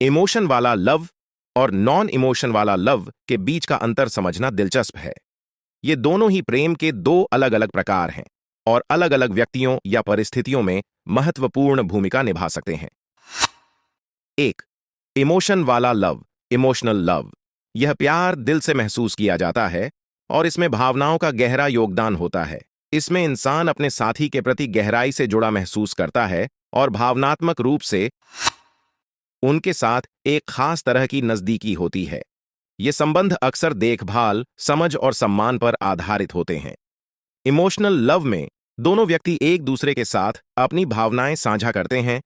Emotion वाला love और non emotion वाला लव के बीच का अंतर समझना दिलचस्प है। ये दोनों ही प्रेम के दो अलग अलग प्रकार हैं और अलग अलग व्यक्तियों या परिस्थितियों में महत्वपूर्ण भूमिका निभा सकते हैं। एक, इमोशन वाला लव, इमोशनल लव। यह प्यार दिल से महसूस किया जाता है और इसमें भावनाओं का गहरा योगदान होता है। इसमें इंसान अपने साथी के प्रति गहराई से जुड़ा महसूस करता है और भावनात्मक रूप से उनके साथ एक खास तरह की नजदीकी होती है। ये संबंध अक्सर देखभाल, समझ और सम्मान पर आधारित होते हैं। इमोशनल लव में दोनों व्यक्ति एक दूसरे के साथ अपनी भावनाएं साझा करते हैं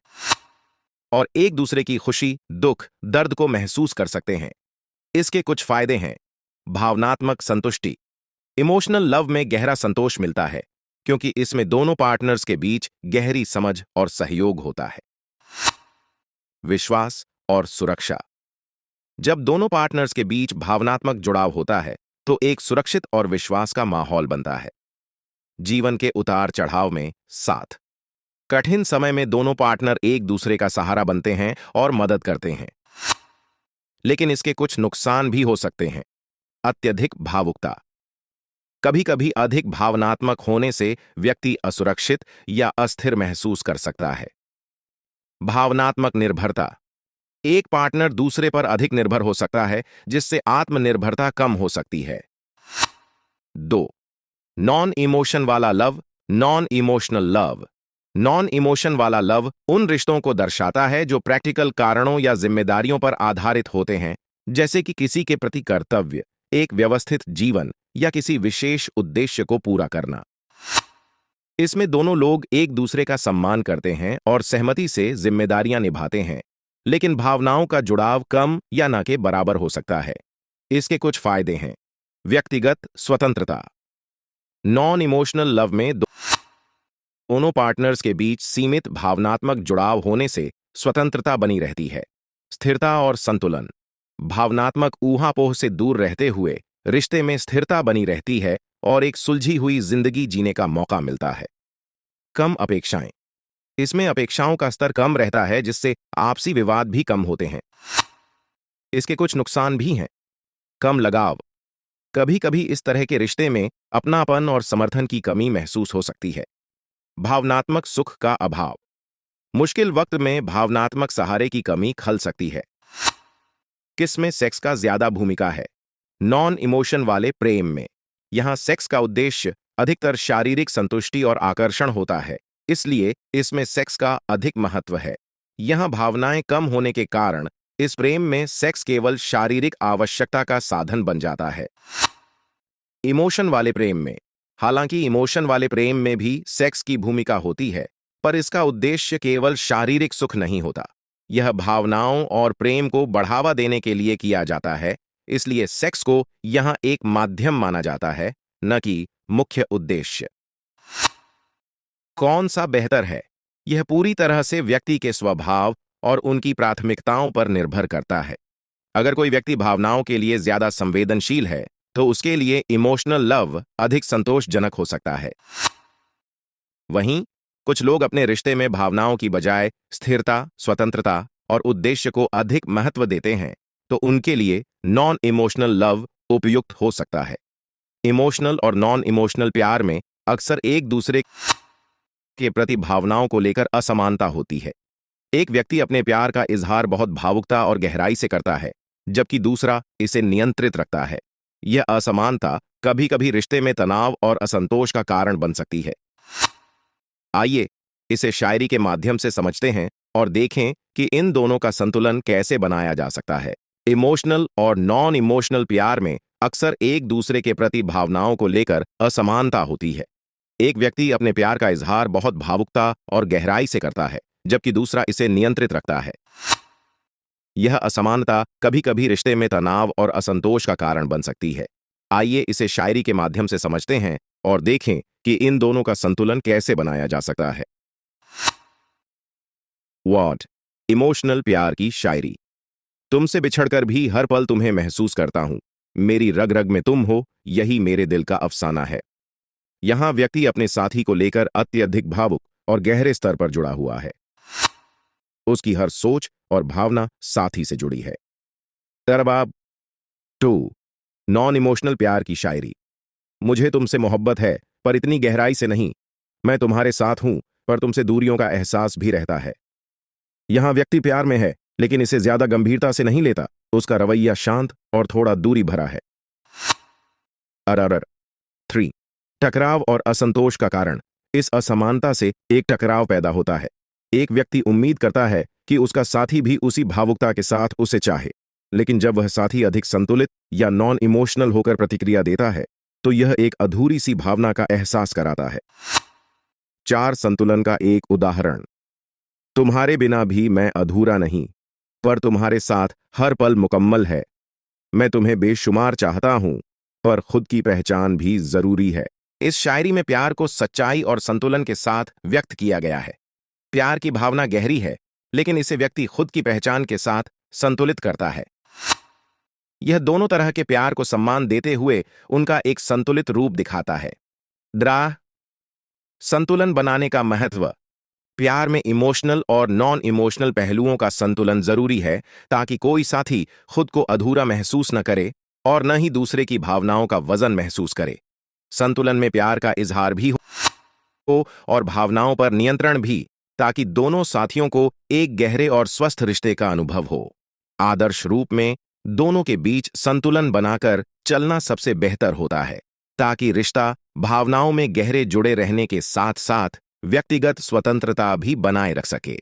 और एक दूसरे की खुशी, दुख, दर्द को महसूस कर सकते हैं। इसके कुछ फायदे हैं। भावनात्मक संतुष्टि। इमोशनल लव में गहरा संतोष मिलता है क्योंकि इसमें दोनों पार्टनर्स के बीच गहरी समझ और सहयोग होता है। विश्वास और सुरक्षा। जब दोनों पार्टनर्स के बीच भावनात्मक जुड़ाव होता है तो एक सुरक्षित और विश्वास का माहौल बनता है। जीवन के उतार चढ़ाव में साथ। कठिन समय में दोनों पार्टनर एक दूसरे का सहारा बनते हैं और मदद करते हैं। लेकिन इसके कुछ नुकसान भी हो सकते हैं। अत्यधिक भावुकता। कभी-कभी अधिक भावनात्मक होने से व्यक्ति असुरक्षित या अस्थिर महसूस कर सकता है। भावनात्मक निर्भरता। एक पार्टनर दूसरे पर अधिक निर्भर हो सकता है जिससे आत्मनिर्भरता कम हो सकती है। 2, नॉन इमोशन वाला love, non emotional love. Non emotion वाला लव उन रिश्तों को दर्शाता है जो प्रैक्टिकल कारणों या जिम्मेदारियों पर आधारित होते हैं, जैसे कि किसी के प्रति कर्तव्य, एक व्यवस्थित जीवन या किसी विशेष उद्देश्य को पूरा करना। इसमें दोनों लोग एक दूसरे का सम्मान करते हैं और सहमति से जिम्मेदारियां निभाते हैं, लेकिन भावनाओं का जुड़ाव कम या न के बराबर हो सकता है। इसके कुछ फायदे हैं। व्यक्तिगत स्वतंत्रता। नॉन इमोशनल लव में दोनों पार्टनर्स के बीच सीमित भावनात्मक जुड़ाव होने से स्वतंत्रता बनी रहती है। स्थिरता और संतुलन। भावनात्मक ऊहापोह से दूर रहते हुए रिश्ते में स्थिरता बनी रहती है और एक सुलझी हुई जिंदगी जीने का मौका मिलता है। कम अपेक्षाएं। इसमें अपेक्षाओं का स्तर कम रहता है जिससे आपसी विवाद भी कम होते हैं। इसके कुछ नुकसान भी हैं। कम लगाव। कभी कभी इस तरह के रिश्ते में अपनापन और समर्थन की कमी महसूस हो सकती है। भावनात्मक सुख का अभाव। मुश्किल वक्त में भावनात्मक सहारे की कमी खल सकती है। किसमें सेक्स का ज्यादा भूमिका है? नॉन इमोशन वाले प्रेम में यहां सेक्स का उद्देश्य अधिकतर शारीरिक संतुष्टि और आकर्षण होता है, इसलिए इसमें सेक्स का अधिक महत्व है। यहां भावनाएं कम होने के कारण इस प्रेम में सेक्स केवल शारीरिक आवश्यकता का साधन बन जाता है। इमोशन वाले प्रेम में हालांकि इमोशन वाले प्रेम में भी सेक्स की भूमिका होती है, पर इसका उद्देश्य केवल शारीरिक सुख नहीं होता। यह भावनाओं और प्रेम को बढ़ावा देने के लिए किया जाता है, इसलिए सेक्स को यहां एक माध्यम माना जाता है, न कि मुख्य उद्देश्य। कौन सा बेहतर है? यह पूरी तरह से व्यक्ति के स्वभाव और उनकी प्राथमिकताओं पर निर्भर करता है। अगर कोई व्यक्ति भावनाओं के लिए ज्यादा संवेदनशील है, तो उसके लिए इमोशनल लव अधिक संतोषजनक हो सकता है। वहीं कुछ लोग अपने रिश्ते में भावनाओं की बजाय स्थिरता, स्वतंत्रता और उद्देश्य को अधिक महत्व देते हैं, तो उनके लिए नॉन इमोशनल लव उपयुक्त हो सकता है। इमोशनल और नॉन इमोशनल प्यार में अक्सर एक दूसरे के प्रति भावनाओं को लेकर असमानता होती है। एक व्यक्ति अपने प्यार का इजहार बहुत भावुकता और गहराई से करता है, जबकि दूसरा इसे नियंत्रित रखता है। यह असमानता कभी-कभी रिश्ते में तनाव और असंतोष का कारण बन सकती है। आइए इसे शायरी के माध्यम से समझते हैं और देखें कि इन दोनों का संतुलन कैसे बनाया जा सकता है। इमोशनल और नॉन इमोशनल प्यार में अक्सर एक दूसरे के प्रति भावनाओं को लेकर असमानता होती है। एक व्यक्ति अपने प्यार का इजहार बहुत भावुकता और गहराई से करता है, जबकि दूसरा इसे नियंत्रित रखता है। यह असमानता कभी-कभी रिश्ते में तनाव और असंतोष का कारण बन सकती है। आइए इसे शायरी के माध्यम से समझते हैं और देखें कि इन दोनों का संतुलन कैसे बनाया जा सकता है। वर्ड इमोशनल प्यार की शायरी। तुमसे बिछड़कर भी हर पल तुम्हें महसूस करता हूं। मेरी रग रग में तुम हो, यही मेरे दिल का अफसाना है। यहां व्यक्ति अपने साथी को लेकर अत्यधिक भावुक और गहरे स्तर पर जुड़ा हुआ है। उसकी हर सोच और भावना साथी से जुड़ी है। तरबाब 2 नॉन इमोशनल प्यार की शायरी। मुझे तुमसे मोहब्बत है पर इतनी गहराई से नहीं। मैं तुम्हारे साथ हूं पर तुमसे दूरियों का एहसास भी रहता है। यहां व्यक्ति प्यार में है लेकिन इसे ज्यादा गंभीरता से नहीं लेता। उसका रवैया शांत और थोड़ा दूरी भरा है। अररर 3 टकराव और असंतोष का कारण। इस असमानता से एक टकराव पैदा होता है। एक व्यक्ति उम्मीद करता है कि उसका साथी भी उसी भावुकता के साथ उसे चाहे, लेकिन जब वह साथी अधिक संतुलित या नॉन इमोशनल होकर प्रतिक्रिया देता है तो यह एक अधूरी सी भावना का एहसास कराता है। 4 संतुलन का एक उदाहरण। तुम्हारे बिना भी मैं अधूरा नहीं, पर तुम्हारे साथ हर पल मुकम्मल है। मैं तुम्हें बेशुमार चाहता हूं, पर खुद की पहचान भी जरूरी है। इस शायरी में प्यार को सच्चाई और संतुलन के साथ व्यक्त किया गया है। प्यार की भावना गहरी है, लेकिन इसे व्यक्ति खुद की पहचान के साथ संतुलित करता है। यह दोनों तरह के प्यार को सम्मान देते हुए उनका एक संतुलित रूप दिखाता है। द्रा संतुलन बनाने का महत्व। प्यार में इमोशनल और नॉन इमोशनल पहलुओं का संतुलन जरूरी है ताकि कोई साथी खुद को अधूरा महसूस न करे और न ही दूसरे की भावनाओं का वजन महसूस करे। संतुलन में प्यार का इजहार भी हो और भावनाओं पर नियंत्रण भी, ताकि दोनों साथियों को एक गहरे और स्वस्थ रिश्ते का अनुभव हो। आदर्श रूप में दोनों के बीच संतुलन बनाकर चलना सबसे बेहतर होता है, ताकि रिश्ता भावनाओं में गहरे जुड़े रहने के साथ साथ व्यक्तिगत स्वतंत्रता भी बनाए रख सके।